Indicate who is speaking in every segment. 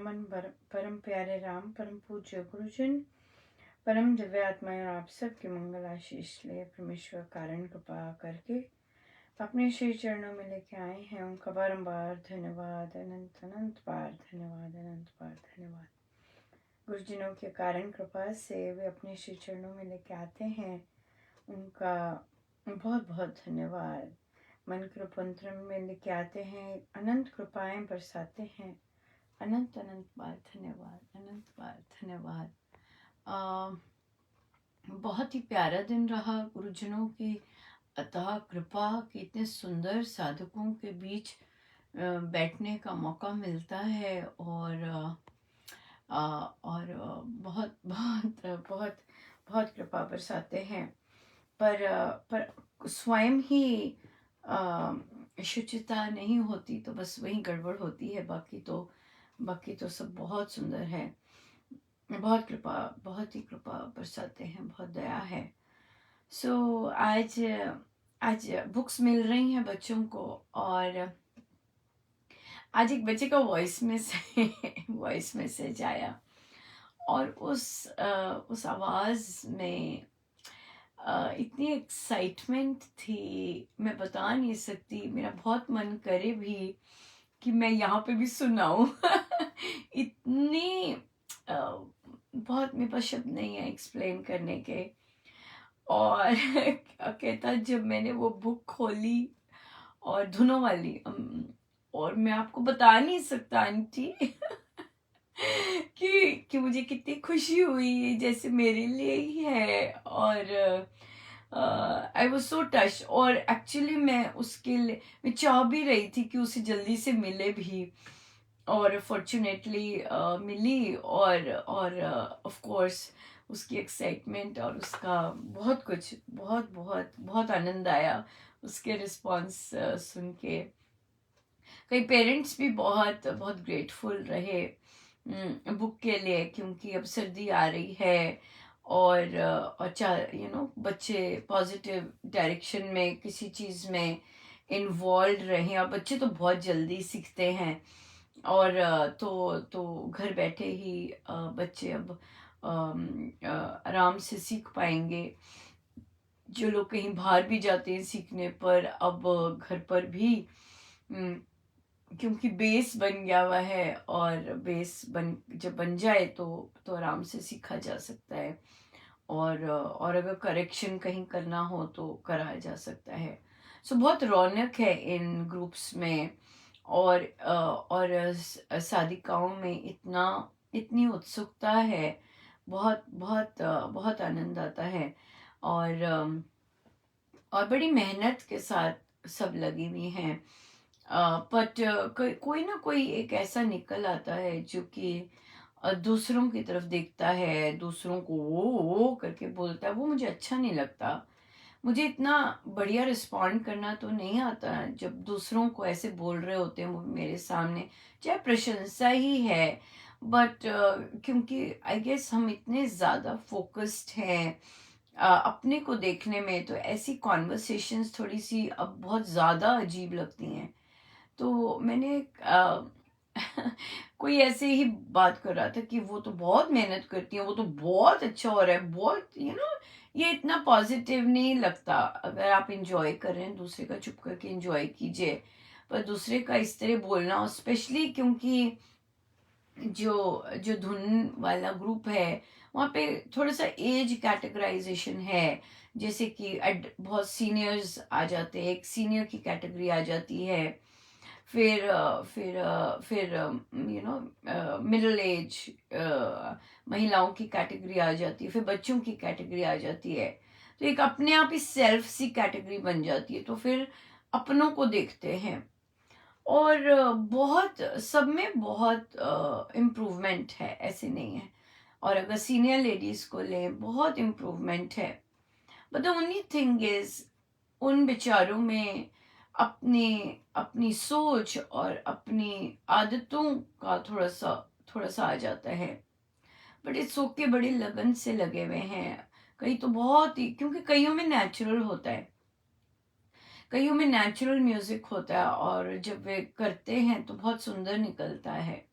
Speaker 1: परमन परम प्यारे राम, परम पूज्य गुरुजन, परम दिव्य आत्माएं और आप सबके मंगल आशीष ले परमेश्वर कारण कृपा करके अपने श्री चरणों में लेके आए हैं। उनका बारंबार धन्यवाद, अनंत अनंत बार धन्यवाद, अनंत बार धन्यवाद। गुरुजनों के कारण कृपा से वे अपने श्री चरणों में लेके आते हैं, उनका बहुत बहुत धन्यवाद। मन के रूपांतर में लेके आते हैं, अनंत कृपाएं बरसाते हैं, अनंत अनंत बार धन्यवाद, अनंत बार धन्यवाद। बहुत ही प्यारा दिन रहा गुरुजनों की अतः कृपा कि इतने सुंदर साधकों के बीच बैठने का मौका मिलता है और बहुत बहुत बहुत बहुत कृपा बरसाते हैं। पर स्वयं ही शुचिता नहीं होती तो बस वही गड़बड़ होती है। बाकी तो सब बहुत सुंदर है। बहुत कृपा, बहुत ही कृपा बरसाते हैं, बहुत दया है। आज बुक्स मिल रही हैं बच्चों को, और आज एक बच्चे का वॉइस मैसेज आया और उस आवाज़ में इतनी एक्साइटमेंट थी, मैं बता नहीं सकती। मेरा बहुत मन करे भी कि मैं यहाँ पे भी सुनाऊं। इतनी बहुत मेरे पास शब्द नहीं है एक्सप्लेन करने के। और कहता जब मैंने वो बुक खोली और धुनों वाली, और मैं आपको बता नहीं सकता आंटी कि मुझे कितनी खुशी हुई, जैसे मेरे लिए ही है। और आई वॉज सो टच। और एक्चुअली मैं चाह भी रही थी कि उसे जल्दी से मिले भी, और फॉर्चुनेटली मिली। और ऑफ कोर्स उसकी एक्साइटमेंट और उसका बहुत कुछ, बहुत बहुत बहुत आनंद आया उसके रिस्पॉन्स सुन के। कई पेरेंट्स भी बहुत बहुत ग्रेटफुल रहे बुक के लिए, क्योंकि अब सर्दी आ रही है और बच्चे पॉजिटिव डायरेक्शन में किसी चीज़ में इन्वॉल्व रहें। और बच्चे तो बहुत जल्दी सीखते हैं, और तो घर बैठे ही बच्चे अब आराम से सीख पाएंगे। जो लोग कहीं बाहर भी जाते हैं सीखने पर, अब घर पर भी, क्योंकि बेस बन गया हुआ है, और बेस जब बन जाए तो आराम से सीखा जा सकता है। और अगर करेक्शन कहीं करना हो तो कराया जा सकता है। बहुत रौनक है इन ग्रुप्स में। और साधिकाओं में इतनी उत्सुकता है, बहुत बहुत बहुत आनंद आता है। और बड़ी मेहनत के साथ सब लगी हुई हैं। बट कोई ना कोई एक ऐसा निकल आता है जो कि दूसरों की तरफ देखता है, दूसरों को वो करके बोलता है। वो मुझे अच्छा नहीं लगता। मुझे इतना बढ़िया रिस्पॉन्ड करना तो नहीं आता जब दूसरों को ऐसे बोल रहे होते हैं वो मेरे सामने, चाहे प्रशंसा ही है। बट क्योंकि आई गेस हम इतने ज़्यादा फोकस्ड हैं अपने को देखने में, तो ऐसी कॉन्वर्सेशंस थोड़ी सी अब बहुत ज़्यादा अजीब लगती हैं। तो मैंने कोई ऐसे ही बात कर रहा था कि वो तो बहुत मेहनत करती है, वो तो बहुत अच्छा हो रहा है, बहुत ये इतना पॉजिटिव नहीं लगता। अगर आप इंजॉय कर रहे हैं, दूसरे का चुप करके इंजॉय कीजिए। पर दूसरे का इस तरह बोलना, स्पेशली क्योंकि जो जो धुन वाला ग्रुप है वहाँ पे थोड़ा सा एज कैटेगराइजेशन है। जैसे कि बहुत सीनियर्स आ जाते हैं, एक सीनियर की कैटेगरी आ जाती है। फिर मिडिल एज महिलाओं की कैटेगरी आ जाती है, फिर बच्चों की कैटेगरी आ जाती है। तो एक अपने आप ही सेल्फ सी कैटेगरी बन जाती है। तो फिर अपनों को देखते हैं, और बहुत सब में बहुत इम्प्रूवमेंट है, ऐसे नहीं है। और अगर सीनियर लेडीज को लें, बहुत इम्प्रूवमेंट है। But the only thing is, उन बेचारों में अपनी अपनी सोच और अपनी आदतों का थोड़ा सा आ जाता है। बट इट्स ओके, बड़ी लगन से लगे हुए हैं। कई तो बहुत ही, क्योंकि कईयों में नेचुरल होता है, कईयों में नेचुरल म्यूजिक होता है, और जब वे करते हैं तो बहुत सुंदर निकलता है।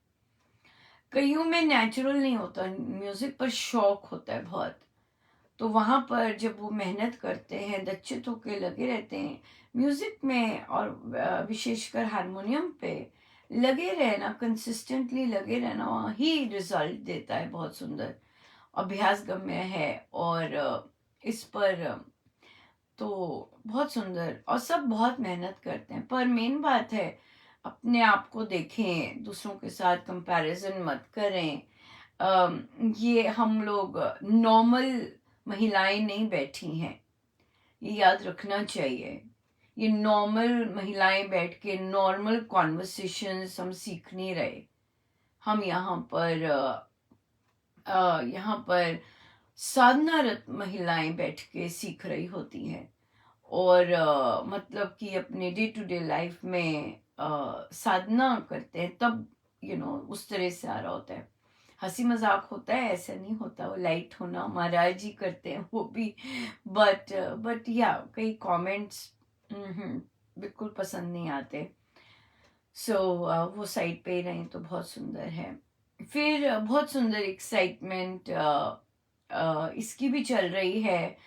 Speaker 1: कईयों में नेचुरल नहीं होता, म्यूजिक पर शौक होता है बहुत, तो वहाँ पर जब वो मेहनत करते हैं, दच्चित होके लगे रहते हैं म्यूजिक में, और विशेषकर हारमोनियम पे लगे रहना, कंसिस्टेंटली लगे रहना, वही रिजल्ट देता है बहुत सुंदर, अभ्यास गम्य है। और इस पर तो बहुत सुंदर, और सब बहुत मेहनत करते हैं, पर मेन बात है अपने आप को देखें, दूसरों के साथ कंपैरिजन मत करें। ये हम लोग नॉर्मल महिलाएं नहीं बैठी हैं, ये याद रखना चाहिए। ये नॉर्मल महिलाएं बैठ के नॉर्मल कॉन्वर्सेशंस हम सीख नहीं रहे, हम यहाँ पर साधनारत महिलाएं बैठ के सीख रही होती हैं, और मतलब कि अपने डे टू डे लाइफ में साधना करते हैं, तब उस तरह से आ रहा होता है। हंसी मजाक होता है, ऐसा नहीं होता, वो लाइट होना महाराज जी करते हैं वो भी, बट या कई कमेंट्स बिल्कुल पसंद नहीं आते। सो वो साइड पे ही रहें तो बहुत सुंदर है। फिर बहुत सुंदर एक्साइटमेंट इसकी भी चल रही है,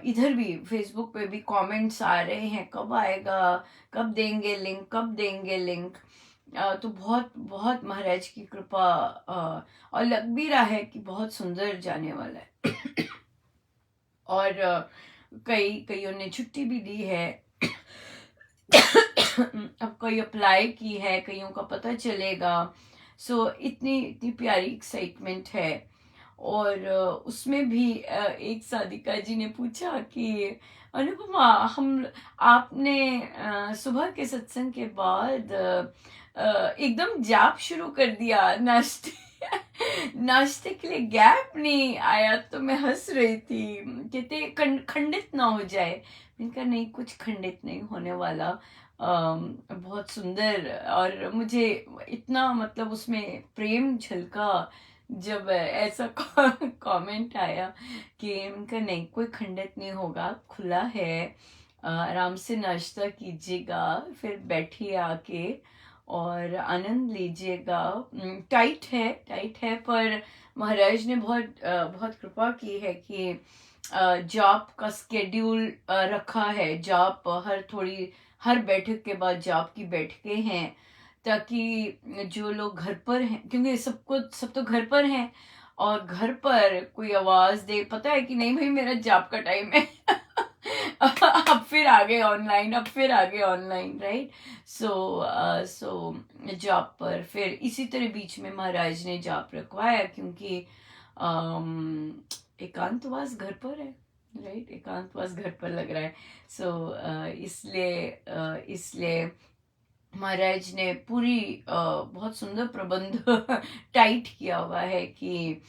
Speaker 1: इधर भी फेसबुक पे भी कमेंट्स आ रहे हैं, कब आएगा, कब देंगे लिंक, कब देंगे लिंक। तो बहुत बहुत महाराज की कृपा, और लग भी रहा है कि बहुत सुंदर जाने वाला है। और कईयों ने छुट्टी भी दी है। अब कई अप्लाई की है, कईयों का पता चलेगा। सो इतनी इतनी प्यारी एक्साइटमेंट है। और उसमें भी एक साधिका जी ने पूछा कि अनुपमा, हम आपने सुबह के सत्संग के बाद एकदम जाप शुरू कर दिया, नाश्ते नाश्ते के लिए गैप नहीं आया। तो मैं हंस रही थी, कहते खंडित ना हो जाए। मैंने कहा नहीं, कुछ खंडित नहीं होने वाला। बहुत सुंदर, और मुझे इतना मतलब उसमें प्रेम झलका जब ऐसा कमेंट आया कि उनका नहीं, कोई खंडित नहीं होगा, खुला है, आराम से नाश्ता कीजिएगा, फिर बैठिए आके और आनंद लीजिएगा। टाइट है, पर महाराज ने बहुत कृपा की है कि जॉब का स्केड्यूल रखा है। जॉब हर बैठक के बाद जॉब की बैठकें हैं, ताकि जो लोग घर पर हैं, क्योंकि सब तो घर पर हैं, और घर पर कोई आवाज दे, पता है कि नहीं भाई मेरा जॉब का टाइम है। अब फिर आगे ऑनलाइन, राइट। सो जॉब पर फिर इसी तरह बीच में महाराज ने जॉब रखवाया, क्योंकि एकांतवास घर पर है, राइट, एकांतवास घर पर लग रहा है। सो इसलिए महाराज ने पूरी बहुत सुंदर प्रबंध टाइट किया हुआ है कि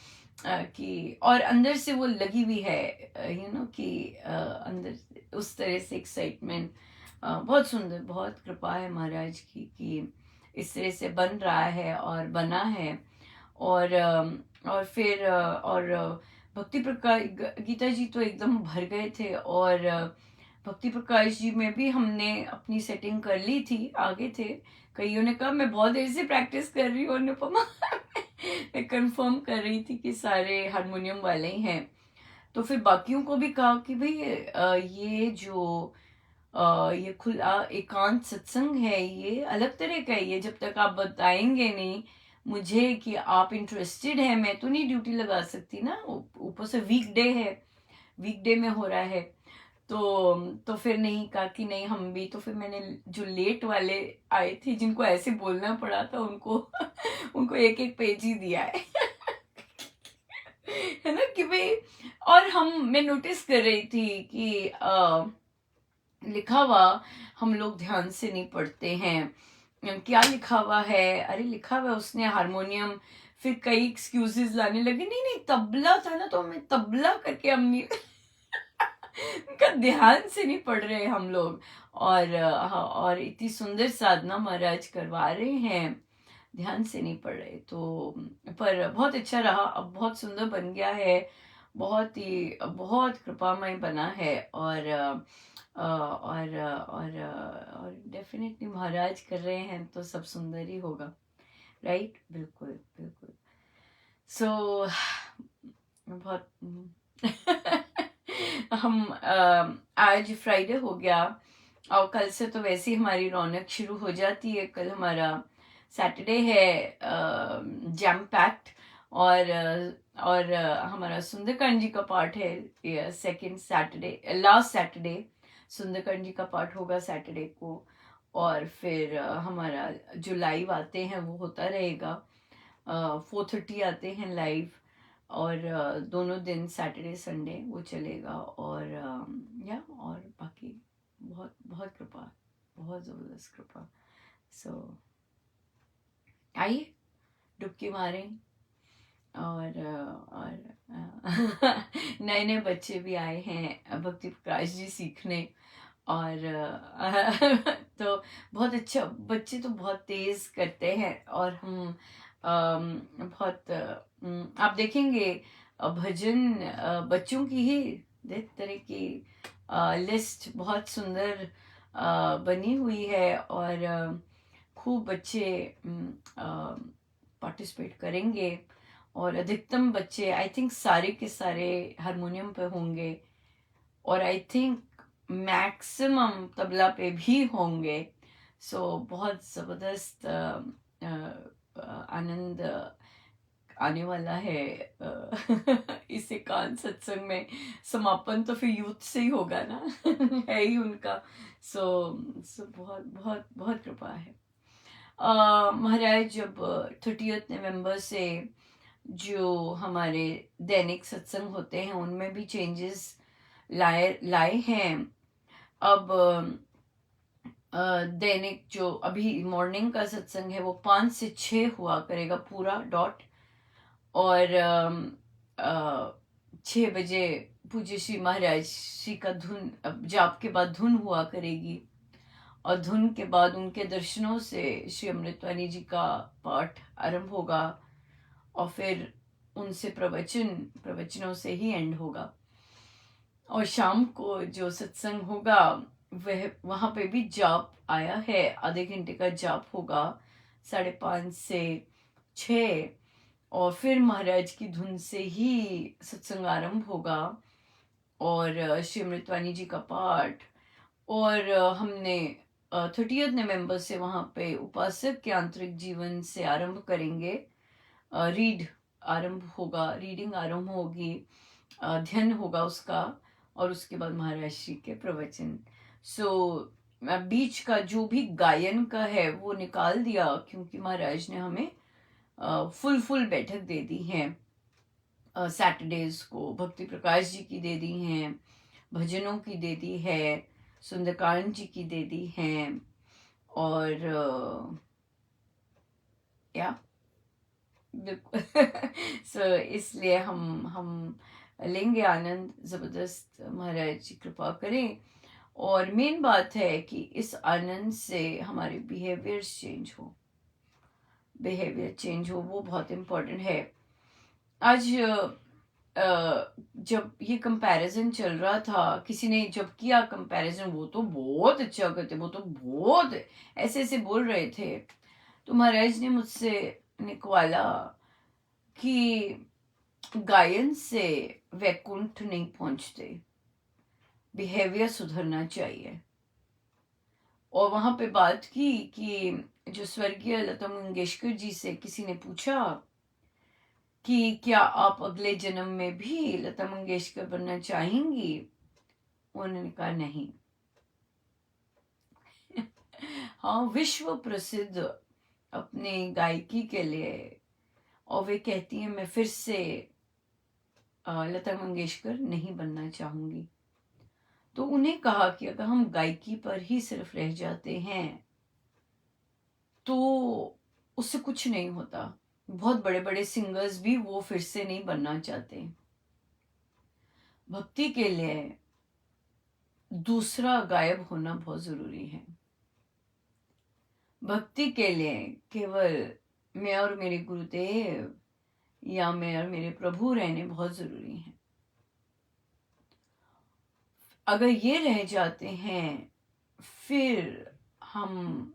Speaker 1: और अंदर से वो लगी हुई है, कि अंदर से उस तरह से एक्साइटमेंट, बहुत सुंदर, बहुत कृपा है महाराज की कि इस तरह से बन रहा है और बना है। और फिर भक्ति प्रकाश गीता जी तो एकदम भर गए थे, और भक्ति प्रकाश जी में भी हमने अपनी सेटिंग कर ली थी, आगे थे। कईयों ने कहा मैं बहुत देर से प्रैक्टिस कर रही हूँ अनुपमा। मैं कंफर्म कर रही थी कि सारे हारमोनियम वाले ही हैं। तो फिर बाकियों को भी कहा कि भाई ये जो ये खुला एकांत सत्संग है, ये अलग तरह का है। ये जब तक आप बताएंगे नहीं मुझे कि आप इंटरेस्टेड हैं, मैं तो नहीं ड्यूटी लगा सकती ना। ऊपर से वीकडे में हो रहा है। तो फिर नहीं कहा कि नहीं, हम भी। तो फिर मैंने जो लेट वाले आए थे, जिनको ऐसे बोलना पड़ा था, उनको उनको एक एक पेज ही दिया है। है ना कि भाई। और मैं नोटिस कर रही थी कि लिखा हुआ हम लोग ध्यान से नहीं पढ़ते हैं। क्या लिखा हुआ है, अरे लिखा हुआ है उसने हारमोनियम, फिर कई एक्सक्यूजेस लाने लगे, नहीं नहीं तबला था ना, तो मैं तबला करके हम नहीं उनका ध्यान से नहीं पढ़ रहे हम लोग। और इतनी सुंदर साधना महाराज करवा रहे हैं, ध्यान से नहीं पढ़ रहे। तो पर बहुत अच्छा रहा, अब बहुत सुंदर बन गया है, बहुत कृपामय बना है। और डेफिनेटली महाराज कर रहे हैं तो सब सुंदर ही होगा, राइट। बिल्कुल बिल्कुल। सो बहुत हम आज फ्राइडे हो गया और कल से तो वैसे ही हमारी रौनक शुरू हो जाती है। कल हमारा सैटरडे है जैम पैक्ड। और हमारा सुंदरकांड जी का पाठ है second Saturday, last Saturday Sundarkand ji का पाठ होगा सैटरडे को। और फिर हमारा जो लाइव आते हैं वो होता रहेगा, 4:30 आते हैं लाइव। और दोनों दिन सैटरडे संडे वो चलेगा। और या और बाकी बहुत बहुत कृपा, बहुत ज़बरदस्त कृपा। सो आइए डुबकी मारें। और नए नए बच्चे भी आए हैं भक्ति प्रकाश जी सीखने। और तो बहुत अच्छा, बच्चे तो बहुत तेज करते हैं। और हम बहुत आप देखेंगे भजन बच्चों की ही तरह की लिस्ट बहुत सुंदर बनी हुई है। और खूब बच्चे पार्टिसिपेट करेंगे। और अधिकतम बच्चे आई थिंक सारे के सारे हारमोनियम पे होंगे। और आई थिंक मैक्सिमम तबला पे भी होंगे। सो बहुत ज़बरदस्त आनंद आने वाला है इस एकांत सत्संग में। समापन तो फिर यूथ से ही होगा ना है ही उनका। सो बहुत बहुत बहुत कृपा है। महाराज जब 30 नवंबर से जो हमारे दैनिक सत्संग होते हैं उनमें भी चेंजेस लाए हैं। अब दैनिक जो अभी मॉर्निंग का सत्संग है वो 5 से 6 हुआ करेगा पूरा डॉट। और 6 बजे पूज्य श्री महाराज श्री का धुन, जाप के बाद धुन हुआ करेगी। और धुन के बाद उनके दर्शनों से श्री अमृतवाणी जी का पाठ आरंभ होगा। और फिर उनसे प्रवचनों से ही एंड होगा। और शाम को जो सत्संग होगा वह वहाँ पे भी जाप आया है, आधे घंटे का जाप होगा 5:30 से 6। और फिर महाराज की धुन से ही सत्संग आरंभ होगा। और श्री अमृतवाणी जी का पाठ। और हमने 30 नवंबर से वहाँ पे उपासक के आंतरिक जीवन से आरंभ करेंगे। रीडिंग आरंभ होगी, अध्ययन होगा उसका। और उसके बाद महाराज श्री के प्रवचन। सो बीच का जो भी गायन का है वो निकाल दिया, क्योंकि महाराज ने हमें फुल बैठक दे दी है। सैटरडेज को भक्ति प्रकाश जी की दे दी हैं, भजनों की दे दी है, सुंदरकांड जी की दे दी हैं। और या सो इसलिए हम लेंगे आनंद ज़बरदस्त। महाराज जी कृपा करें। और मेन बात है कि इस आनंद से हमारे बिहेवियर चेंज हो, वो बहुत इम्पोर्टेंट है। आज जब ये कंपैरिजन चल रहा था, किसी ने जब किया कंपैरिजन, वो तो बहुत अच्छा करते, वो तो बहुत ऐसे ऐसे बोल रहे थे। तो महाराज ने मुझसे निकवाला कि गायन से वैकुंठ नहीं पहुंचते, बिहेवियर सुधरना चाहिए। और वहां पे बात की कि जो स्वर्गीय लता मंगेशकर जी से किसी ने पूछा कि क्या आप अगले जन्म में भी लता मंगेशकर बनना चाहेंगी। उन्होंने कहा नहीं। हाँ, विश्व प्रसिद्ध अपने गायकी के लिए। और वे कहती हैं मैं फिर से लता मंगेशकर नहीं बनना चाहूंगी। तो उन्हें कहा कि अगर हम गायकी पर ही सिर्फ रह जाते हैं तो उससे कुछ नहीं होता। बहुत बड़े बड़े सिंगर्स भी वो फिर से नहीं बनना चाहते। भक्ति के लिए दूसरा गायब होना बहुत जरूरी है। भक्ति के लिए केवल मैं और मेरे गुरुदेव या मैं और मेरे प्रभु रहने बहुत जरूरी है। अगर ये रह जाते हैं फिर हम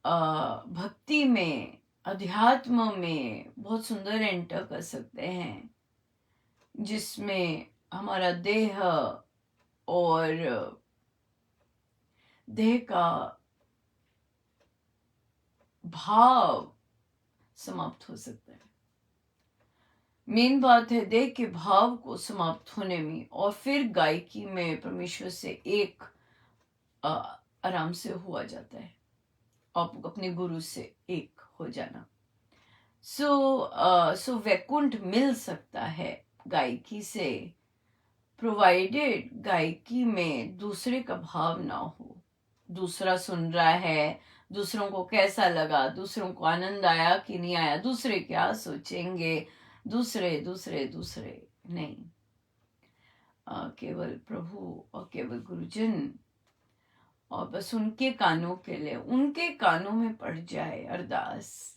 Speaker 1: भक्ति में अध्यात्म में बहुत सुंदर एंटर कर सकते हैं, जिसमें हमारा देह और देह का भाव समाप्त हो सकता है। मेन बात है देह के भाव को समाप्त होने में, और फिर गायकी में परमेश्वर से एक आराम से हुआ जाता है, आप अपने गुरु से एक हो जाना। सो वैकुंठ मिल सकता है गायकी से, प्रोवाइडेड गायकी में दूसरे का भाव ना हो। दूसरा सुन रहा है, दूसरों को कैसा लगा, दूसरों को आनंद आया कि नहीं आया, दूसरे क्या सोचेंगे, दूसरे दूसरे दूसरे नहीं। केवल प्रभु और केवल गुरुजन, और बस उनके कानों के लिए, उनके कानों में पड़ जाए अरदास।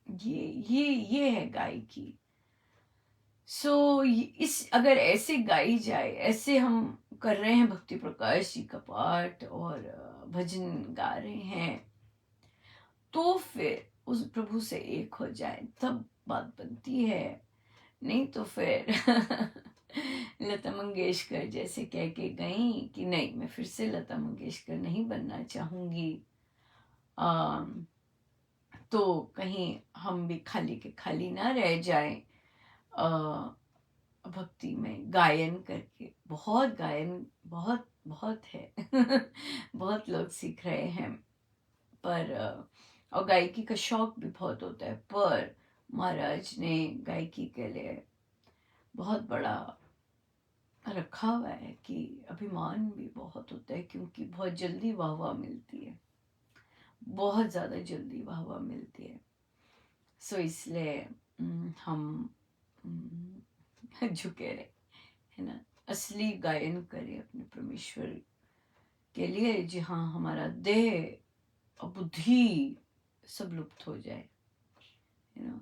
Speaker 1: ये है गायकी। इस अगर ऐसे गाई जाए, ऐसे हम कर रहे हैं भक्ति प्रकाश जी का पाठ और भजन गा रहे हैं, तो फिर उस प्रभु से एक हो जाए, तब बात बनती है। नहीं तो फिर लता मंगेशकर जैसे कह के गई कि नहीं, मैं फिर से लता मंगेशकर नहीं बनना चाहूंगी, तो कहीं हम भी खाली के खाली ना रह जाएं। भक्ति में गायन करके, बहुत गायन बहुत बहुत है बहुत लोग सीख रहे हैं, पर और गायकी का शौक भी बहुत होता है, पर महाराज ने गायकी के लिए बहुत बड़ा रखा हुआ है कि अभिमान भी बहुत होता है, क्योंकि बहुत जल्दी वाह वाह मिलती है, बहुत ज़्यादा जल्दी वाह वाह मिलती है। सो इसलिए हम झुके रहे, है ना, असली गायन करें अपने परमेश्वर के लिए, जहाँ हमारा देह और बुद्धि सब लुप्त हो जाए,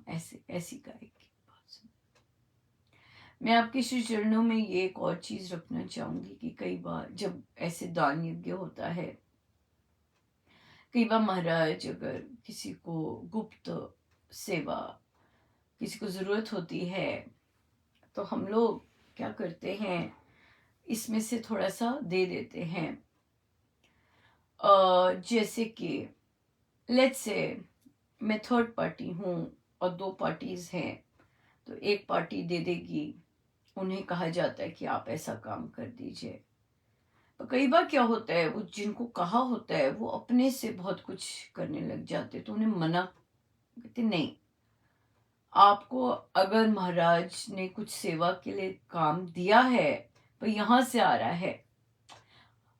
Speaker 1: ऐसे ऐसी गायकी। मैं आपके श्री चरणों में ये एक और चीज रखना चाहूंगी कि कई बार जब ऐसे दान यज्ञ होता है, कई बार महाराज अगर किसी को गुप्त सेवा, किसी को जरूरत होती है, तो हम लोग क्या करते हैं, इसमें से थोड़ा सा दे देते हैं। जैसे कि लेट्स से मैं थर्ड पार्टी हूँ और दो पार्टीज हैं, तो एक पार्टी दे देगी, उन्हें कहा जाता है कि आप ऐसा काम कर दीजिए। तो कई बार क्या होता है, वो जिनको कहा होता है वो अपने से बहुत कुछ करने लग जाते, तो उन्हें मना कहते नहीं, आपको अगर महाराज ने कुछ सेवा के लिए काम दिया है, तो यहां से आ रहा है,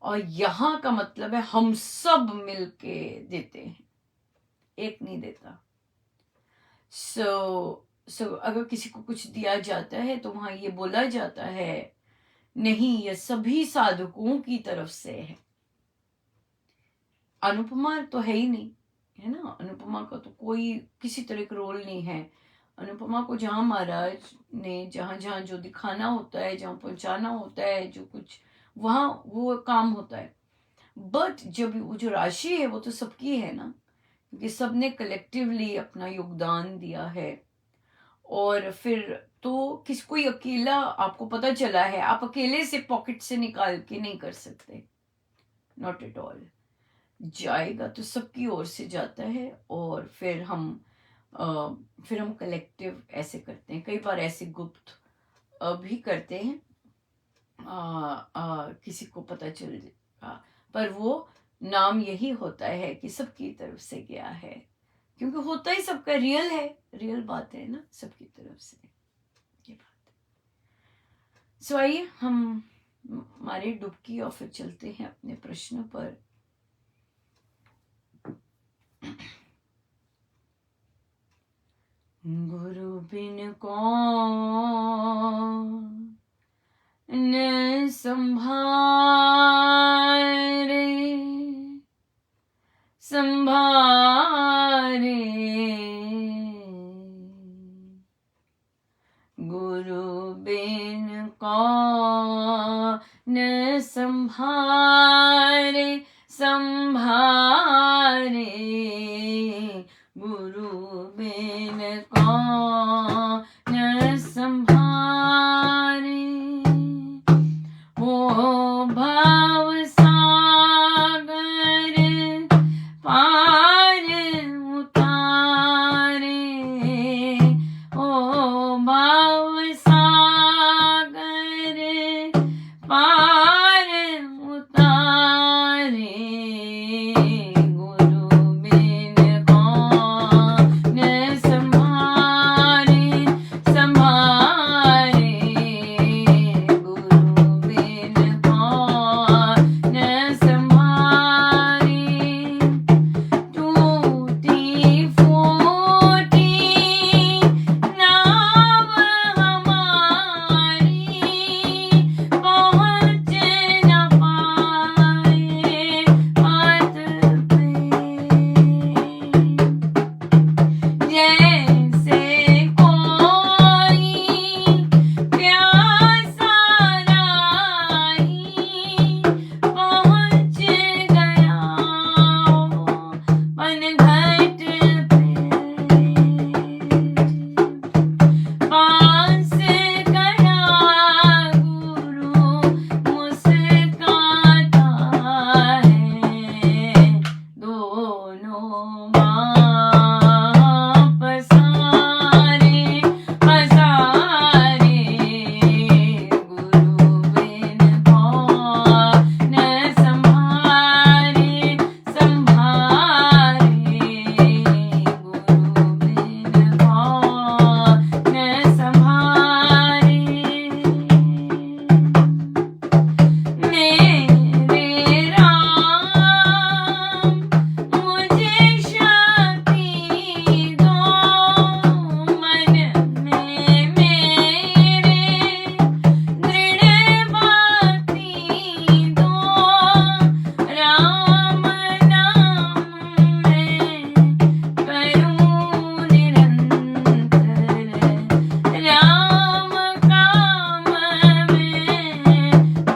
Speaker 1: और यहाँ का मतलब है हम सब मिलके देते हैं, एक नहीं देता। सो अगर किसी को कुछ दिया जाता है, तो वहां ये बोला जाता है नहीं, ये सभी साधकों की तरफ से है। अनुपमा तो है ही नहीं, है ना, अनुपमा का तो कोई किसी तरह का रोल नहीं है। अनुपमा को जहाँ महाराज ने जहाँ जहाँ जो दिखाना होता है, जहाँ पहुंचाना होता है, जो कुछ वहाँ वो काम होता है। बट जब वो जो राशि है वो तो सबकी है ना, क्योंकि सबने कलेक्टिवली अपना योगदान दिया है। और फिर तो किस कोई अकेला, आपको पता चला है, आप अकेले से पॉकेट से निकाल के नहीं कर सकते, नॉट एट ऑल। जाएगा तो सबकी ओर से जाता है, और फिर हम कलेक्टिव ऐसे करते हैं। कई बार ऐसे गुप्त भी करते हैं, किसी को पता चल जाएगा, पर वो नाम यही होता है कि सबकी तरफ से गया है, क्योंकि होता ही सबका रियल है, रियल बात है ना, सबकी तरफ से ये बात। सो आइए हम हमारी डुबकी और फिर चलते हैं अपने प्रश्न पर। गुरु बिन कौन न संभारे, संभारे गुरु बिन कौन न संभारे, संभारे गुरु कौन संभारे, ओ भव सागर पार उतारे, ओ भव सागर पार उतारे, गुरु बिन कौन संभारे, संभारे, गुरु बिन कौन संभारे, टूटी फूटी नाव हमारी, पहुँच न पाए पथ पे, जैसे कोई प्यासा राही पहुँच गया पनघट पे, पास गया गुरु मुस्काता है, दोनों बाँ पसारे, पसारे, गुरु बिन कौन संभारे, संभारे, गुरु बिन कौन संभारे, मेरे राम मुझे शक्ति दो, मन में मेरे दृढ़ भक्ति दो, राम नाम में करूं निरंतर, राम काम में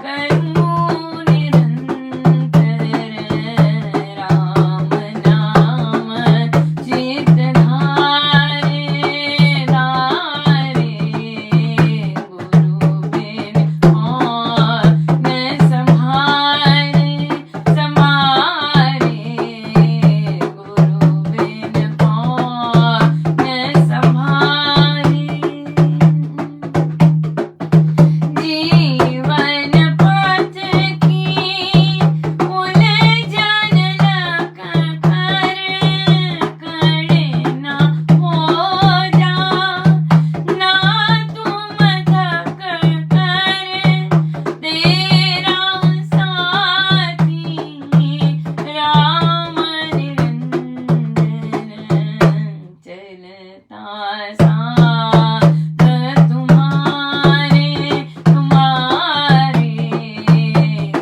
Speaker 1: करूं निरंतर, राम नाम चित धारे, धारे, गुरु बिन कौन संभारे, संभारे, गुरु बिन कौन संभारे, जीवन पथ की उलझन लग कर खड़े न हो जा, ना तुम थक कर तेरा साथी राम निरंजन, चलता साथ तुम्हारे, तुम्हारे,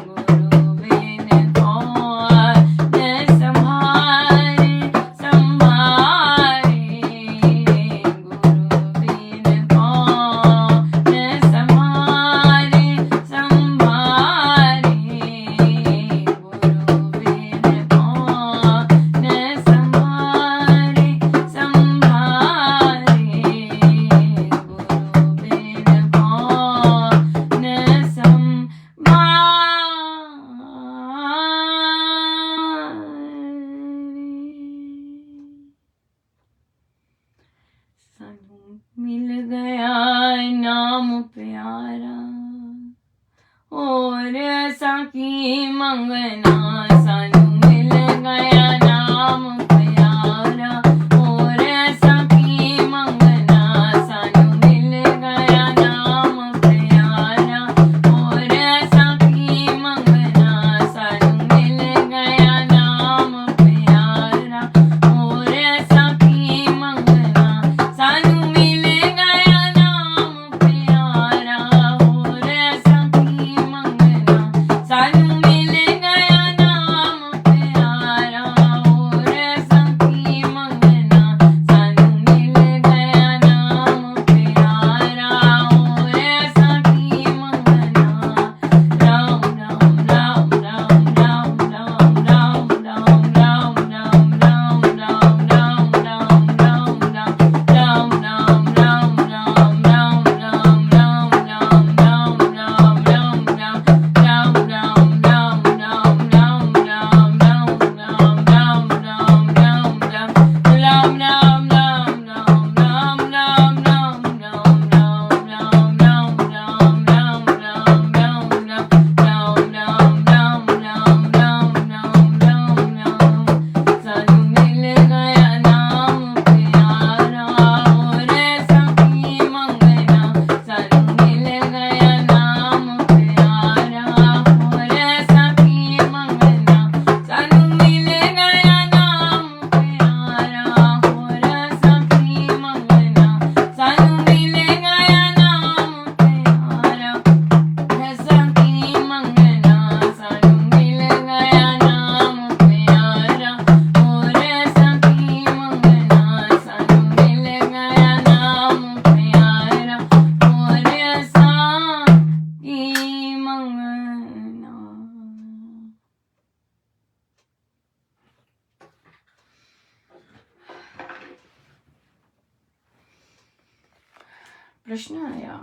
Speaker 1: गुरु बिन कौन संभारे, संभारे, गुरु बिन कौन संभारे, संभारे, गुरु बिन कौन संभारे, संभारे, गुरु बिन कौन संभारे, सानू मिल गया नाम प्यारा, और ऐसा की मंगना, सानू मिल गया नाम प्यारा, और ऐसा की मंगना, सानू मिल गया नाम प्यारा, और ऐसा की मंगना, सानू मिल गया नाम प्यारा, और ऐसा की मंगना, सानू मिल गया नाम प्यारा, और ऐसा की मंगना, सानू मिल गया प्रश्न आया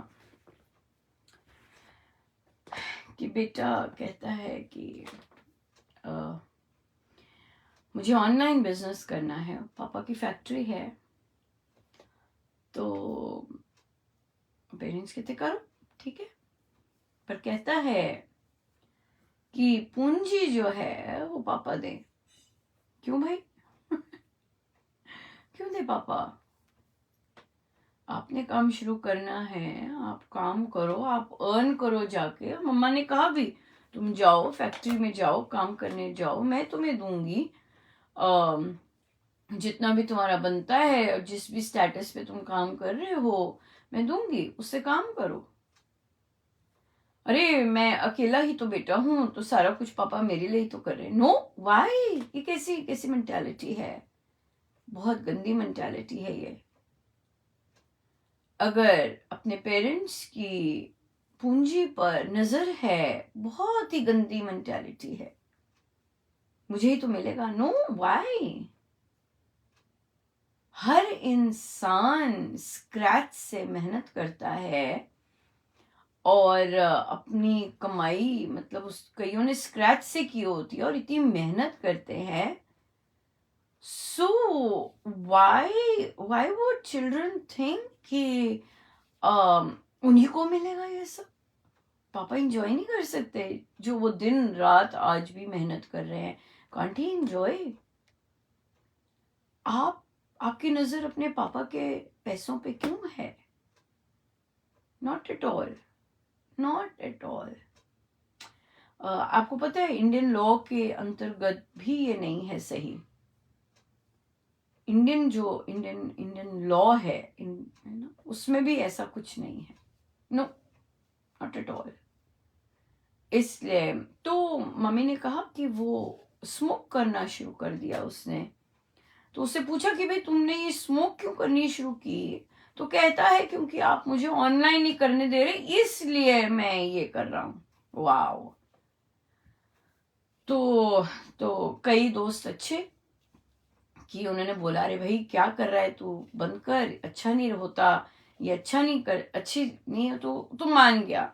Speaker 1: कि बेटा कहता है कि मुझे ऑनलाइन बिजनेस करना है, पापा की फैक्ट्री है, तो पेरेंट्स कहते करो, ठीक है, पर कहता है कि पूंजी जो है वो पापा दे। क्यों भाई? क्यों दे पापा? आपने काम शुरू करना है, आप काम करो, आप अर्न करो जाके। मम्मा ने कहा भी तुम जाओ, फैक्ट्री में जाओ, काम करने जाओ, मैं तुम्हें दूंगी जितना भी तुम्हारा बनता है, और जिस भी स्टेटस पे तुम काम कर रहे हो मैं दूंगी, उससे काम करो। अरे मैं अकेला ही तो बेटा हूं, तो सारा कुछ पापा मेरे लिए ही तो कर रहे हैं। No, why? ये कैसी कैसी मेंटालिटी है? बहुत गंदी मेंटालिटी है ये। अगर अपने पेरेंट्स की पूंजी पर नजर है, बहुत ही गंदी मेंटालिटी है। मुझे ही तो मिलेगा, नो, वाई? हर इंसान स्क्रैच से मेहनत करता है, और अपनी कमाई, मतलब उस कईयों ने स्क्रैच से की होती है और इतनी मेहनत करते हैं। So why why would children think कि उन्हीं को मिलेगा ये सब? पापा इंजॉय नहीं कर सकते जो वो दिन रात आज भी मेहनत कर रहे हैं? Can't he enjoy? आपकी नजर अपने पापा के पैसों पे क्यों है? Not at all, not at all. आपको पता है इंडियन लॉ के अंतर्गत भी ये नहीं है सही। इंडियन लॉ है ना, उसमें भी ऐसा कुछ नहीं है। No, not at all. इसलिए तो मम्मी ने कहा कि वो स्मोक करना शुरू कर दिया उसने। तो उससे पूछा कि भाई तुमने ये स्मोक क्यों करनी शुरू की? तो कहता है क्योंकि आप मुझे ऑनलाइन नहीं करने दे रहे, इसलिए मैं ये कर रहा हूं। वाओ! तो कई दोस्त अच्छे कि उन्होंने बोला अरे भाई क्या कर रहा है तू, बंद कर, अच्छा नहीं होता, ये अच्छा नहीं कर, अच्छी नहीं है, तो मान गया।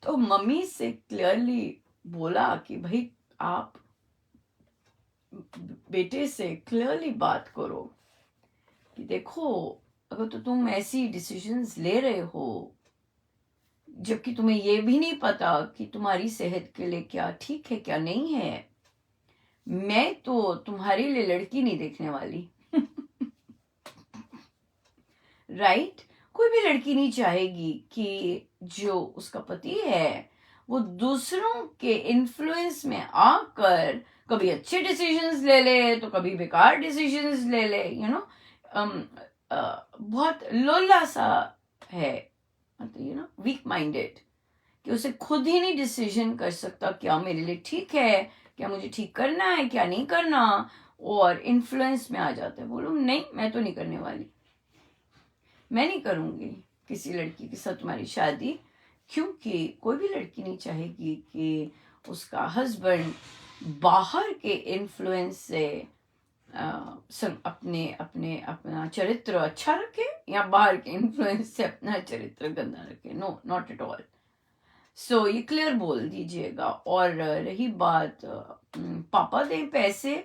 Speaker 1: तो मम्मी से क्लियरली बोला कि भाई आप बेटे से क्लियरली बात करो कि देखो, अगर तो तुम ऐसी डिसीजंस ले रहे हो जबकि तुम्हें ये भी नहीं पता कि तुम्हारी सेहत के लिए क्या ठीक है क्या नहीं है, मैं तो तुम्हारे लिए लड़की नहीं देखने वाली। राइट? कोई भी लड़की नहीं चाहेगी कि जो उसका पति है वो दूसरों के इन्फ्लुएंस में आकर कभी अच्छे डिसीजंस ले ले तो कभी बेकार डिसीजंस ले ले, बहुत लोला सा है, मतलब वीक माइंडेड, कि उसे खुद ही नहीं डिसीजन कर सकता क्या मेरे लिए ठीक है, क्या मुझे ठीक करना है, क्या नहीं करना, और इन्फ्लुएंस में आ जाता है। बोलो नहीं, मैं तो नहीं करने वाली, मैं नहीं करूंगी किसी लड़की के साथ तुम्हारी शादी, क्योंकि कोई भी लड़की नहीं चाहेगी कि उसका हस्बैंड बाहर के इन्फ्लुएंस से अपना चरित्र अच्छा रखे, या बाहर के इन्फ्लुएंस से अपना चरित्र गंदा रखे। No, not at all. So ये क्लियर बोल दीजिएगा। और रही बात पापा दें पैसे,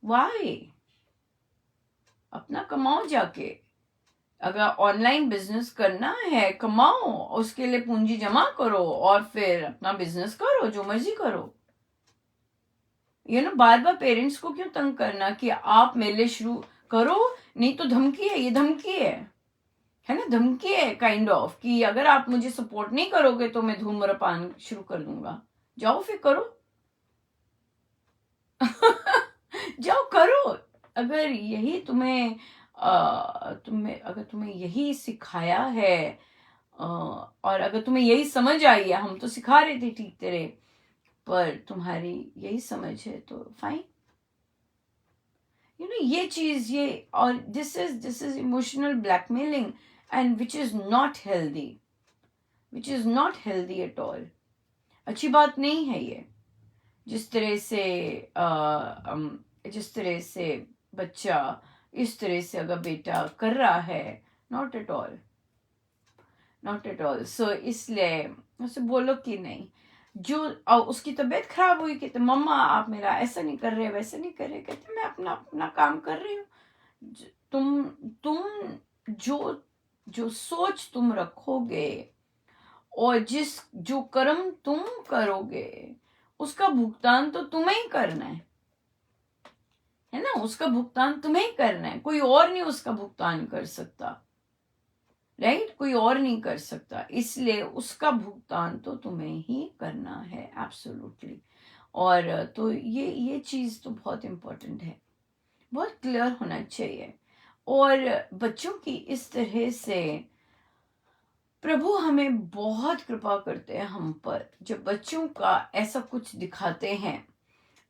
Speaker 1: वाई? अपना कमाओ जाके। अगर ऑनलाइन बिजनेस करना है, कमाओ, उसके लिए पूंजी जमा करो और फिर अपना बिजनेस करो, जो मर्जी करो। बार बार पेरेंट्स को क्यों तंग करना कि आप मेरे लिए शुरू करो, नहीं तो धमकी है, ये धमकी है ना, धमकी है काइंड ऑफ, कि अगर आप मुझे सपोर्ट नहीं करोगे तो मैं धूम्रपान शुरू कर दूंगा। जाओ फिर करो। जाओ करो। अगर यही अगर तुम्हें यही सिखाया है, और अगर तुम्हें यही समझ आई है, हम तो सिखा रहे थे ठीक तेरे, पर तुम्हारी यही समझ है तो फाइन। ये चीज, ये, और this is emotional blackmailing, and which is not healthy, which is not healthy at all. अच्छी बात नहीं है ये। जिस तरह से बच्चा इस तरह से अगर बेटा कर रहा है, not at all. Not at all. So इसलिए उसे बोलो कि नहीं, जो उसकी तबीयत खराब हुई कि तो मम्मा आप मेरा ऐसा नहीं कर रहे, वैसे नहीं कर रहे, कहते मैं अपना अपना काम कर रही हूँ। तुम जो जो सोच तुम रखोगे और जो कर्म तुम करोगे उसका भुगतान तो तुम्हें ही करना है ना, उसका भुगतान तुम्हें ही करना है, कोई और नहीं उसका भुगतान कर सकता, राइट? कोई और नहीं कर सकता, इसलिए उसका भुगतान तो तुम्हें ही करना है, एब्सोल्युटली। और तो ये चीज तो बहुत इंपॉर्टेंट है, बहुत क्लियर होना चाहिए। और बच्चों की इस तरह से प्रभु हमें बहुत कृपा करते हैं हम पर, जब बच्चों का ऐसा कुछ दिखाते हैं।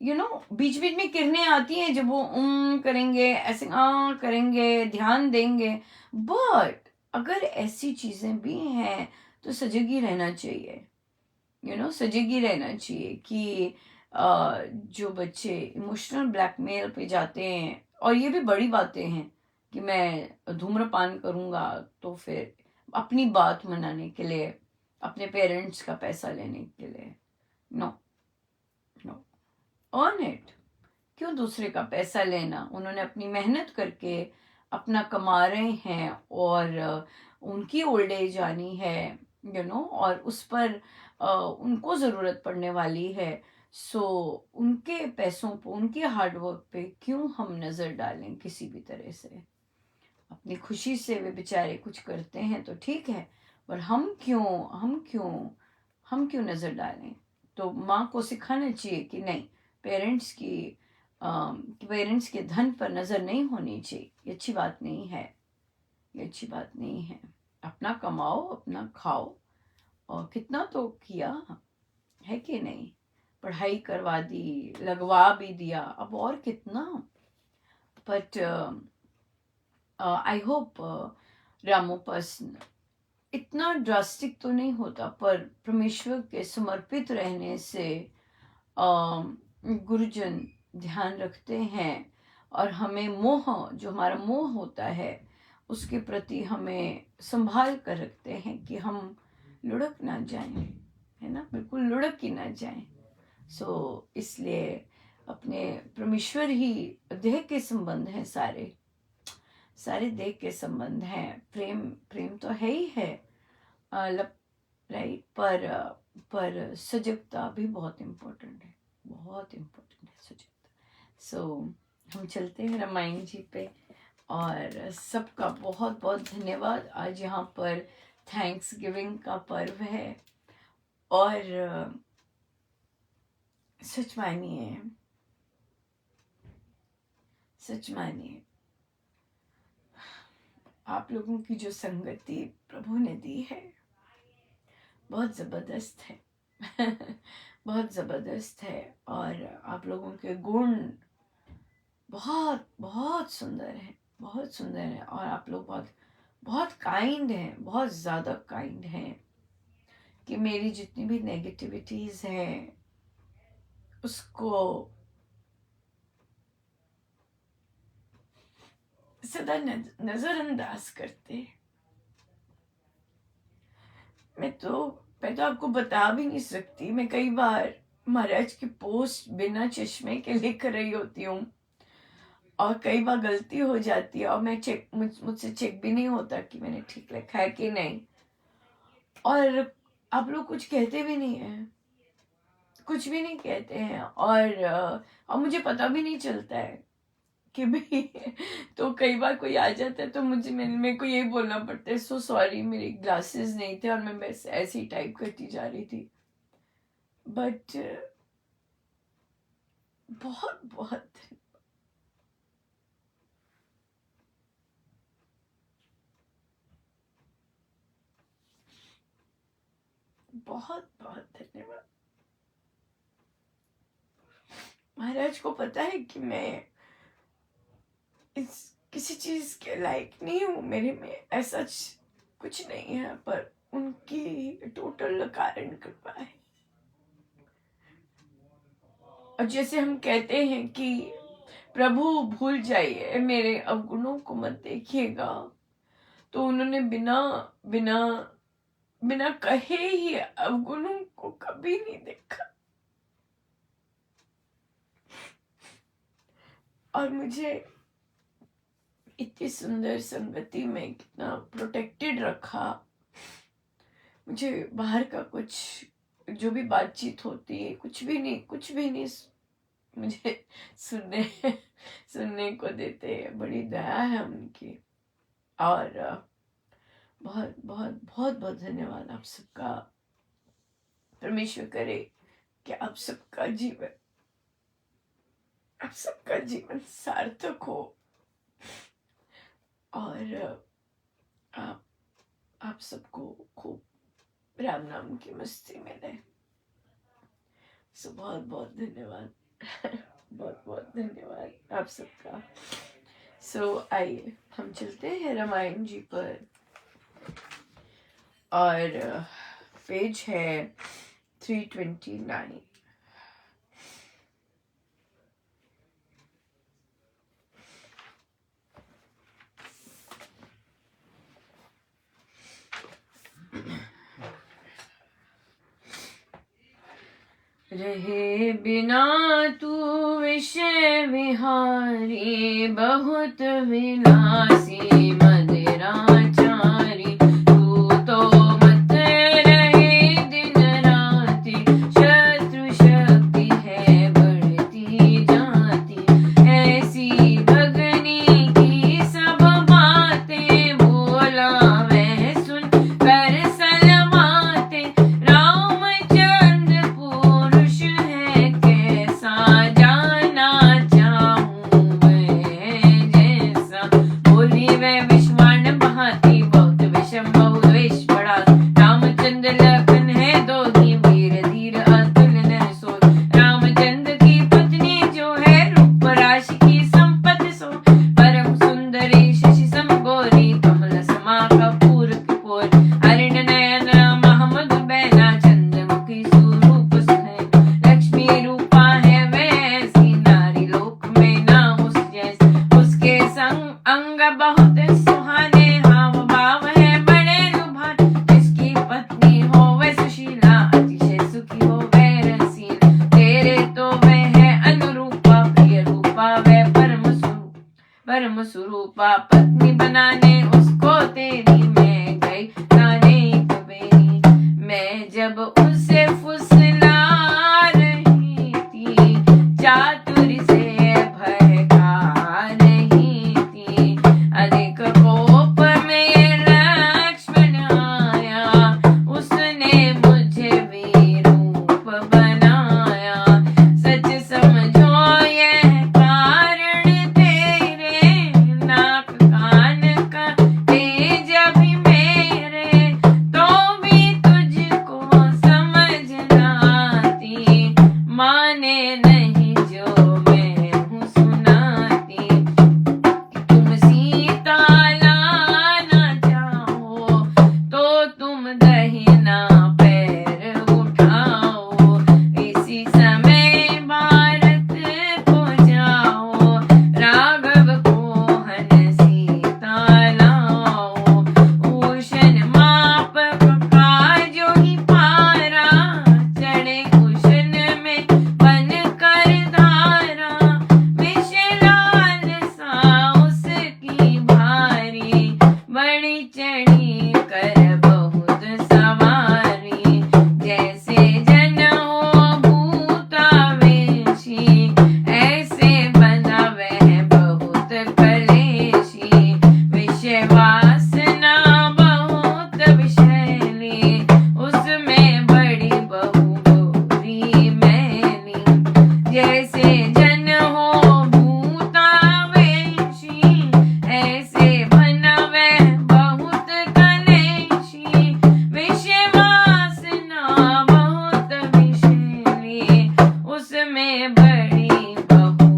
Speaker 1: बीच बीच में किरणें आती हैं जब वो करेंगे, ऐसे करेंगे, ध्यान देंगे, बट अगर ऐसी चीजें भी हैं तो सजग ही रहना चाहिए। सजग ही रहना चाहिए कि जो बच्चे इमोशनल ब्लैकमेल पे जाते हैं, और ये भी बड़ी बातें हैं कि मैं धूम्रपान करूंगा तो फिर अपनी बात मनाने के लिए, अपने पेरेंट्स का पैसा लेने के लिए, नो नो, अर्न इट। क्यों दूसरे का पैसा लेना? उन्होंने अपनी मेहनत करके अपना कमा रहे हैं, और उनकी ओल्ड एज आनी है, और उस पर उनको ज़रूरत पड़ने वाली है। सो उनके पैसों पर, उनके हार्डवर्क पे क्यों हम नज़र डालें किसी भी तरह से? अपनी खुशी से वे बेचारे कुछ करते हैं तो ठीक है, पर हम क्यों नज़र डालें? तो माँ को सिखाना चाहिए कि नहीं, पेरेंट्स की पेरेंट्स के धन पर नज़र नहीं होनी चाहिए, ये अच्छी बात नहीं है, ये अच्छी बात नहीं है। अपना कमाओ, अपना खाओ, और कितना तो किया है कि नहीं, पढ़ाई करवा दी, लगवा भी दिया, अब और कितना। बट आई होप रामोपास इतना ड्रास्टिक तो नहीं होता, पर परमेश्वर के समर्पित रहने से गुरुजन ध्यान रखते हैं, और हमें जो हमारा मोह होता है उसके प्रति हमें संभाल कर रखते हैं कि हम लुढ़क ना जाएं, है ना, बिल्कुल लुढ़क ही ना जाएं। सो इसलिए अपने परमेश्वर ही देह के संबंध हैं, सारे देह के संबंध हैं, प्रेम प्रेम तो है ही है, राइट, पर सजगता भी बहुत इम्पोर्टेंट है, बहुत इम्पोर्टेंट है सजगता। सो हम चलते हैं रामायण जी पे, और सबका बहुत बहुत धन्यवाद। आज यहाँ पर थैंक्स गिविंग का पर्व है, और सच मानिए आप लोगों की जो संगति प्रभु ने दी है बहुत ज़बरदस्त है बहुत ज़बरदस्त है, और आप लोगों के गुण बहुत बहुत सुंदर है, बहुत सुंदर है, और आप लोग बहुत बहुत काइंड हैं, बहुत ज़्यादा काइंड हैं, कि मेरी जितनी भी नेगेटिविटीज़ हैं उसको सदा नज़रअंदाज करते। मैं तो आपको बता भी नहीं सकती, मैं कई बार महाराज की पोस्ट बिना चश्मे के लिख रही होती हूँ, और कई बार गलती हो जाती है, और मैं मुझसे चेक भी नहीं होता कि मैंने ठीक लिखा है कि नहीं, और आप लोग कुछ कहते भी नहीं है, कुछ भी नहीं कहते हैं, और मुझे पता भी नहीं चलता है कि भाई तो कई बार कोई आ जाता है तो मेरे को यही बोलना पड़ता है, सो सॉरी, मेरी ग्लासेस नहीं थे और मैं बस ऐसे ही टाइप करती जा रही थी। बट बहुत बहुत बहुत बहुत धन्यवाद। महाराज को पता है कि मैं इस किसी चीज के लायक नहीं हूँ, मेरे में ऐसा कुछ नहीं है, पर उनकी टोटल कारण कृपा है। और जैसे हम कहते हैं कि प्रभु भूल जाइए, मेरे अवगुणों को मत देखिएगा, तो उन्होंने बिना बिना बिना कहे ही अवगुणों को कभी नहीं देखा, और मुझे इतनी सुंदर संगति में कितना प्रोटेक्टेड रखा। मुझे बाहर का कुछ जो भी बातचीत होती है कुछ भी नहीं मुझे सुनने सुनने को देते हैं। बड़ी दया है उनकी। और बहुत बहुत बहुत बहुत धन्यवाद आप सबका। परमेश्वर करे कि आप सबका जीवन सार्थक हो, और आप सबको खूब राम नाम की मस्ती में रहे। सो बहुत बहुत धन्यवाद बहुत बहुत धन्यवाद आप सबका। सो आइए हम चलते हैं रामायण जी पर, और पेज है 329। रहे बिना तू विषय विहारी, बहुत विलासी मदिराचारी। तू तो मत रहे दिन राति, शत्रु शक्ति है बढ़ती जाती। ऐसी भगनी की सब बातें, बोला वह सुन कर सलमाते। रामचंद्र पुरुष है कैसा, जाना चाहूं वह जैसा। बोली वह विषवाण बहाती, बहुत विषम बहुद्वेष बढ़ा। रामचंद्र लखन है दो ही, वीर धीर अतुलन सो। रामचंद्र की पत्नी जो है, रूप राशि की संपत्ति सो। परम सुंदरी शशि समगोरी, कमल समा कपूर कपूर। हरिण नयन महमद बैना, चंद्रमुखी स्वरूप सुनैना। लक्ष्मी रूपा है वैसी, नारी लोक में ना उस जैसी। उसके संग अंग बहुत सुहाने, हाव भाव है बड़े लुभाने। जिसकी पत्नी हो वह सुशीला, अतिशय सुखी हो वह रसीला। तेरे तो वह है अनुरूपा, प्रिय रूपा वह परम स्वरूपा। पत्नी बनाने उसको तेरी मैं गई जाने कबेरी। मैं जब उसे फुसला रही थी, चातुरी से भड़का रही थी। अधिक कोप में लक्ष्मण आया, उसने मुझे विरूप बनाया। सच समझो यह कारण तेरे, नाक कान का तेज भी मेरे। तो भी तुझको समझ ना आती, माने नहीं जो मैं हूँ सुनाती। तुम सीता लाना चाहो, तो तुम दहिना पैर उठाओ। इसी समय भारत को जाओ, राघव को हन सीता लाओ। उषन माप का जो ही पारा, चढ़े उषन में बन कर धारा। विषलाल सा उसकी भारी, बड़ी चढ़ी कर बहुत सवारी। जैसे जन हो भूतावेशी, ऐसे बना वह बहुत कलेशी। विषय वासना बहुत विषैली, उसमें बड़ी बहु बुरी मैली। जैसे जन हो भूतावेशी, ऐसे बना वह बहुत कलेशी। विषय वासना बहुत विषैली, उसमें बड़ी बहु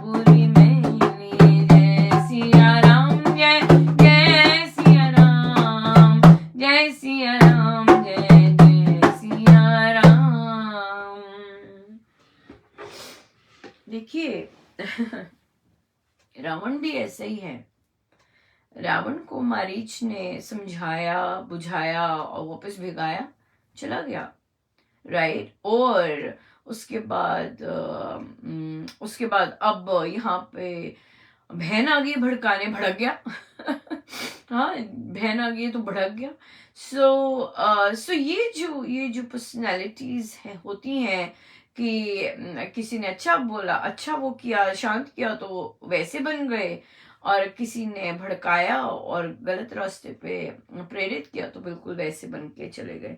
Speaker 1: बुरी मैली। जय सिया राम, जय जय सिया राम, जय सिया राम, जय जय सिया राम। देखिए रावण भी ऐसे ही है। रावण को मारीच ने समझाया, बुझाया और वापस भिगाया, चला गया, राइट। और उसके बाद अब यहाँ पे बहन आ गई भड़काने, भड़क गया। हाँ, बहन आ गई तो भड़क गया। सो ये जो पर्सनैलिटीज है होती हैं कि किसी ने अच्छा बोला, अच्छा वो किया, शांत किया तो वैसे बन गए, और किसी ने भड़काया और गलत रास्ते पे प्रेरित किया तो बिल्कुल वैसे बन के चले गए।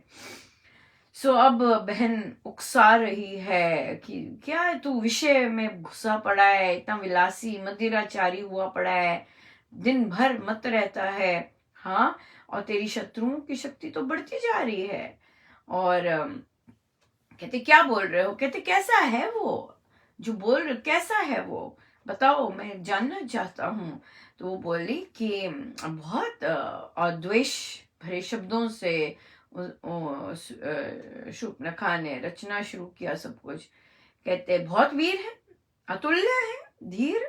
Speaker 1: अब बहन उकसा रही है कि क्या है तू विषय में घुसा पड़ा है, इतना विलासी मदिराचारी हुआ पड़ा है, दिन भर मत रहता है, हाँ, और तेरी शत्रुओं की शक्ति तो बढ़ती जा रही है। और कहते क्या बोल रहे हो, कहते कैसा है वो जो बोल रहे, कैसा है वो, बताओ, मैं जानना चाहता हूँ। तो वो बोली कि बहुत द्वेष भरे शब्दों से शूर्पणखा ने रचना शुरू किया सब कुछ। कहते बहुत वीर है, अतुल्य है, धीर,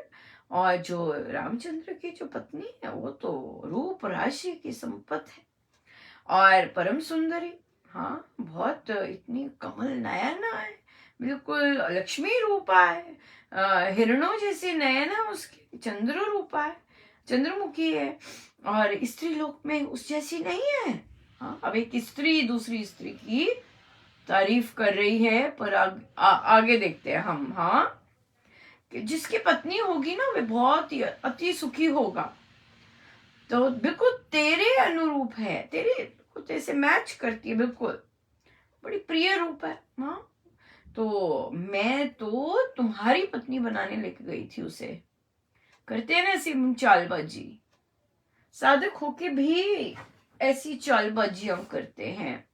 Speaker 1: और जो रामचंद्र की जो पत्नी है वो तो रूप राशि की संपत्ति है और परम सुंदरी, हाँ, बहुत इतनी कमल नयना है, बिल्कुल लक्ष्मी रूपा है, हिरणों जैसी नयन है उसकी, चंद्र रूपा है, चंद्रमुखी है, और स्त्री लोक में उस जैसी नहीं है। हाँ, अब एक स्त्री दूसरी स्त्री की तारीफ कर रही है, पर आगे देखते हैं हम। हाँ, कि जिसकी पत्नी होगी ना वे बहुत ही अति सुखी होगा, तो बिल्कुल तेरे अनुरूप है, तेरे से मैच करती है, बिल्कुल बड़ी प्रिय रूप है। हाँ, तो मैं तो तुम्हारी पत्नी बनाने लेके गई थी उसे। करते हैं ना ऐसी चालबाजी, साधक होके भी ऐसी चालबाजियां करते हैं,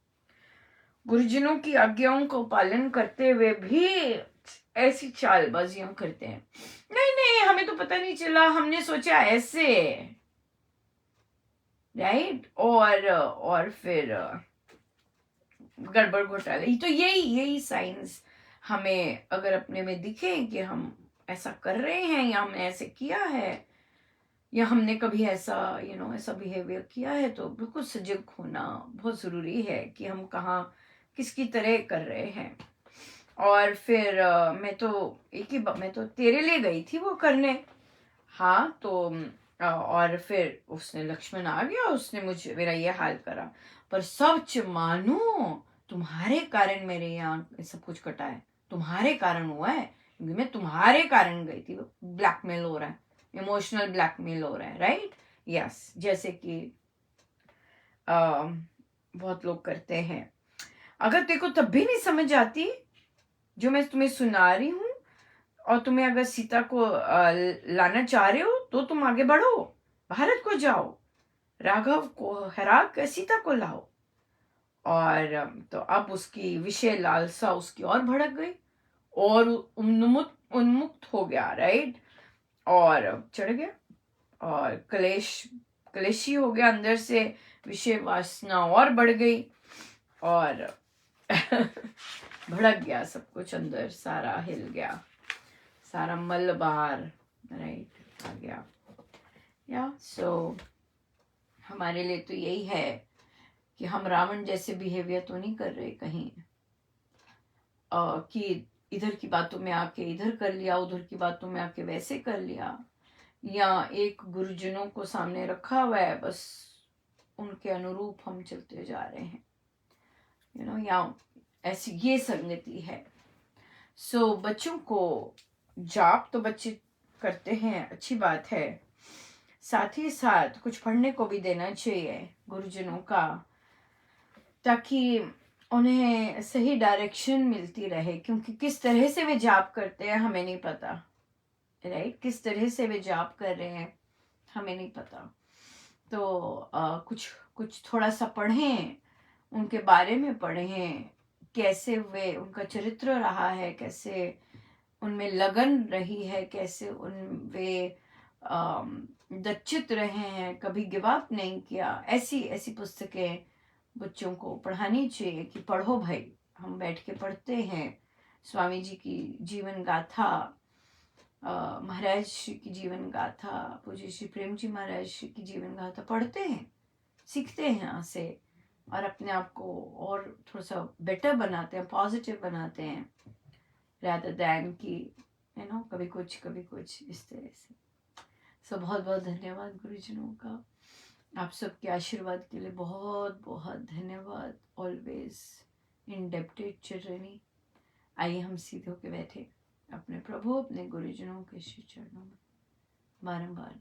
Speaker 1: गुरुजनों की आज्ञाओं को पालन करते हुए भी ऐसी चालबाजियां करते हैं। नहीं नहीं, हमें तो पता नहीं चला, हमने सोचा ऐसे, राइट। और फिर गड़बड़ घोटाले, तो यही साइंस हमें अगर अपने में दिखे कि हम ऐसा कर रहे हैं या हमने ऐसे किया है या हमने कभी ऐसा ऐसा बिहेवियर किया है, तो बिल्कुल सजग होना बहुत जरूरी है कि हम कहाँ किसकी तरह कर रहे हैं। और फिर मैं तो तेरे लिए गई थी वो करने। हाँ, तो और फिर उसने, लक्ष्मण आ गया, उसने मेरा ये हाल करा, पर सच मानो तुम्हारे कारण मेरे यहाँ सब कुछ कटा है, तुम्हारे कारण हुआ है, क्योंकि मैं तुम्हारे कारण गई थी। ब्लैकमेल हो रहा है, इमोशनल ब्लैकमेल हो रहा है, राइट। यस, जैसे कि बहुत लोग करते हैं। अगर तेरे को तब भी नहीं समझ आती जो मैं तुम्हें सुना रही हूँ, और तुम्हें अगर सीता को लाना चाह रहे हो, तो तुम आगे बढ़ो, भारत को जाओ, राघव को हरा कर सीता को लाओ। और तो अब उसकी विषय लालसा उसकी और भड़क गई और उन्मुक्त हो गया, राइट, और चढ़ गया और कलेशी हो गया अंदर से, विषय वासना और बढ़ गई और भड़क गया सब कुछ, अंदर सारा हिल गया, सारा मल बाहर, राइट, आ गया। हमारे लिए तो यही है कि हम रावण जैसे बिहेवियर तो नहीं कर रहे कहीं, कि इधर की बातों में आके इधर कर लिया, उधर की बातों में आके वैसे कर लिया, या एक गुरुजनों को सामने रखा हुआ है, बस उनके अनुरूप हम चलते जा रहे हैं, या ऐसी ये संगति है। बच्चों को जाप तो बच्चे करते हैं, अच्छी बात है, साथ ही साथ कुछ पढ़ने को भी देना चाहिए गुरुजनों का, ताकि उन्हें सही डायरेक्शन मिलती रहे, क्योंकि किस तरह से वे जाप करते हैं हमें नहीं पता, राइट, किस तरह से वे जाप कर रहे हैं हमें नहीं पता। तो कुछ थोड़ा सा पढ़ें, उनके बारे में पढ़ें, कैसे वे, उनका चरित्र रहा है, कैसे उनमें लगन रही है, कैसे वे दच्चित रहे हैं, कभी गिव अप नहीं किया। ऐसी पुस्तकें बच्चों को पढ़ानी चाहिए कि पढ़ो भाई, हम बैठ के पढ़ते हैं स्वामी जी की जीवन गाथा, महाराज श्री की जीवन गाथा, पूज्य श्री प्रेम जी महाराज श्री की जीवन गाथा पढ़ते हैं, सीखते हैं यहाँ से, और अपने आप को और थोड़ा सा बेटर बनाते हैं, पॉजिटिव बनाते हैं, rather than कि कभी कुछ इस तरह से। सो बहुत बहुत धन्यवाद गुरुजनों का, आप सबके आशीर्वाद के लिए बहुत बहुत धन्यवाद। ऑलवेज इंडेप्टेड चिल्ड्रनी। आइए हम सीधे होके बैठे अपने प्रभु, अपने गुरुजनों के श्री चरणों में बारंबार।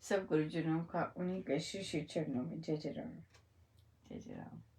Speaker 1: सब गुरुजनों का उन्हीं के श्री श्री चरणों में जय जय राम, जय जय राम।